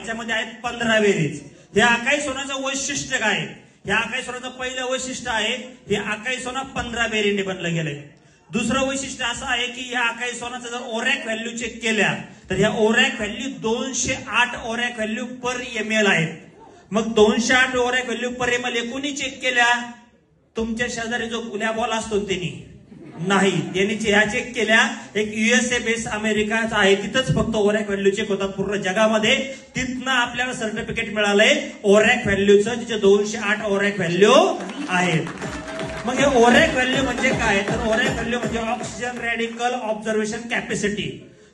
त्याच्यामध्ये आहेत 15 बेरीज. हे अकाई सोन्याचं वैशिष्ट्य काय? या अकाई सोन्याचं पहिलं वैशिष्ट्य आहे हे अकाई सोना 15 बेरीने बनलं गेलंय. दुसरं वैशिष्ट्य असं आहे की या अकाई सोन्याचं जर ओरॅक व्हॅल्यू चेक केल्या तर या ओरॅक व्हॅल्यू 208 ओरॅक व्हॅल्यू पर ml आहेत. मग 208 ओरॅक व्हॅल्यू पर ml कोणी चेक केल्या? तुमच्या शेजारी जो गुल्या बॉल असतो त्यांनी नाही, त्यांनी ह्या चेक केल्या. एक USA बेस अमेरिकाचा आहे, तिथंच फक्त ओरॅक व्हॅल्यू चेक होतात पूर्ण जगामध्ये. तिथनं आपल्याला सर्टिफिकेट मिळालंय ओरॅक व्हॅल्यूचं, जिथे 208 ओरॅक व्हॅल्यू आहेत. मग हे ओरॅक व्हॅल्यू म्हणजे काय? तर ओरॅक व्हॅल्यू म्हणजे ऑक्सिजन रॅडिकल ऑब्झर्वेशन कॅपॅसिटी.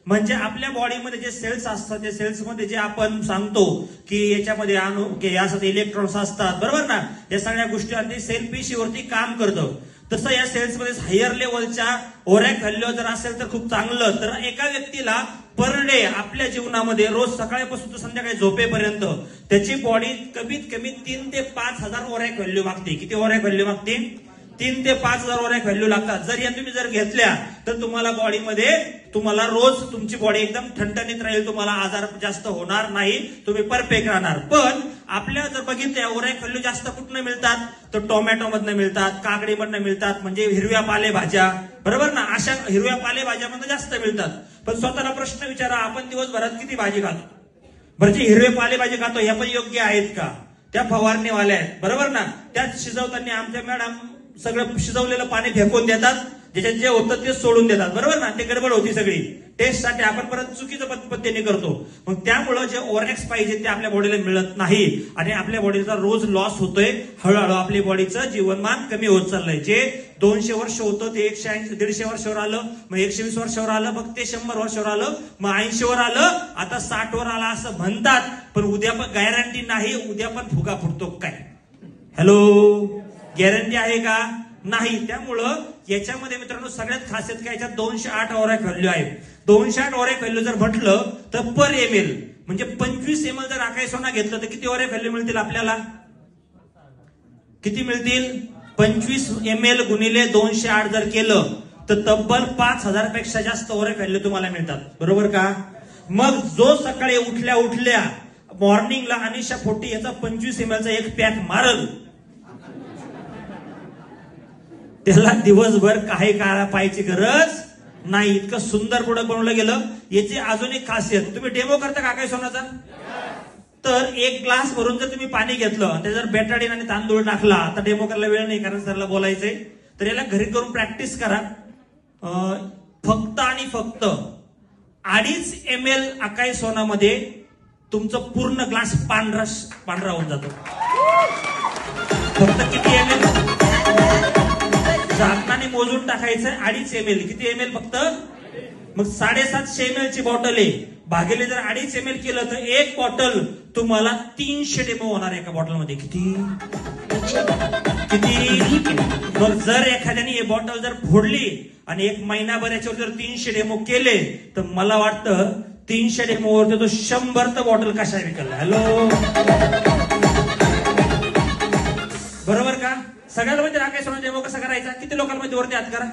म्हणजे आपल्या बॉडीमध्ये जे सेल्स असतात त्या सेल्स मध्ये जे आपण सांगतो की याच्यामध्ये अणू यासाठी इलेक्ट्रॉन्स असतात, बरोबर ना, या सगळ्या गोष्टी सेल पेशीवरती काम करतं. तसं या सेल्समध्ये हायर लेवलच्या ओरॅक व्हॅल्यू जर असेल तर खूप चांगलं. तर एका व्यक्तीला पर डे आपल्या जीवनामध्ये रोज सकाळपासून तर संध्याकाळी झोपेपर्यंत त्याची बॉडी कमीत कमी 3 ते 5 हजार ओरॅक व्हॅल्यू मागते. किती ओरॅक व्हॅल्यू मागते? 3 ते 5 हजार ओरॅक व्हॅल्यू लागतात. जर या तुम्ही जर घेतल्या तर तुम्हाला बॉडीमध्ये तुम्हाला रोज तुमची बॉडी एकदम ठणठणीत राहील, तुम्हाला आजार जास्त होणार नाही, तुम्ही परफेक्ट राहणार. पण आपल्या जर बघितल्या ओरॅक व्हॅल्यू जास्त कुठनं मिळतात? तर टोमॅटो मधनं मिळतात, काकडीमधनं मिळतात, म्हणजे हिरव्या पालेभाज्या, बरोबर ना, अशा हिरव्या पालेभाज्यामधनं जास्त मिळतात. पण स्वतःला प्रश्न विचारा, आपण दिवसभरात किती भाजी खातो? बरं, जे हिरवे पालेभाजी खातो ह्या पण योग्य आहेत का? त्या फवारणीवाल्या आहेत, बरोबर ना. त्यात शिजवताना आमच्या मॅडम सगळं शिजवलेलं पाणी फेकून देतात, ज्याच्यात जे होतं ते सोडून देतात, बरोबर ना. ते गडबड होती सगळी टेस्ट साठी, आपण परत चुकीच्या पद्धतीने करतो. मग त्यामुळं जे ओरॅक्स पाहिजे ते आपल्या बॉडीला मिळत नाही आणि आपल्या बॉडीचा रोज लॉस होतोय. हळूहळू आपल्या बॉडीचं जीवनमान कमी होत चाललंय. जे 200 वर्ष होतं ते 180 150 वर्षावर आलं, मग 120 वर्षावर आलं, मग ते 100 वर्षावर आलं, मग 80 वर आलं, आता 60 वर आलं असं म्हणतात. पण उद्या पण गॅरंटी नाही, उद्या पण फुगा फुटतो काय? हॅलो, गॅरंटी आहे का? नाही. त्यामुळं याच्यामध्ये मित्रांनो सगळ्यात खासियत काय? याच्यात 208 ओरॅक व्हॅल्यू आहे. 208 ओरॅक व्हॅल्यू जर म्हटलं तर पर ml म्हणजे 25 ml जर अकाई सोना घेतलं तर किती ओरॅक व्हॅल्यू मिळतील आपल्याला? किती मिळतील? 25 ml गुणिले 208 जर केलं तर तब्बल 5000 पेक्षा जास्त ओरॅक व्हॅल्यू तुम्हाला मिळतात, बरोबर का? मग जो सकाळी उठल्या उठल्या मॉर्निंगला अनिशा 40 याचा 25 ml चा एक पॅक मारल, त्याला दिवसभर काही काळा पाहायची गरज नाही. इतकं सुंदर प्रोडक्ट बनवलं गेलं. याची अजून एक खासियत, तुम्ही डेमो करता का अकाई सोनाचा? तर एक ग्लास भरून जर तुम्ही पाणी घेतलं आणि त्याच्यावर बेटाडीन आणि तांदूळ टाकला, आता डेमो करायला वेळ नाही कारण सरला बोलायचंय, तर याला घरी करून प्रॅक्टिस करा. फक्त आणि फक्त 2.5 ml अकाई सोनामध्ये तुमचं पूर्ण ग्लास पांढरा होऊन जातो. फक्त किती ml? झाकणाने मोजून टाकायचं 2.5 ml. किती ml? फक्त. मग 750 ml ची बॉटल आहे, भागेले जर 2.5 ml केलं तर एक बॉटल तुम्हाला 300 डेमो होणार एका बॉटल मध्ये. किती? मग जर एखाद्याने हे बॉटल जर फोडली आणि एक महिनाभर याच्यावर जर 300 डेमो केले तर मला वाटतं 300 डेमो वर तो 100 तर बॉटल कशा विकल? हॅलो, बरोबर का? सगळ्याला म्हणजे अकाई सोना डेमो कसा करायचा? किती लोकांमध्ये वरती हात करा.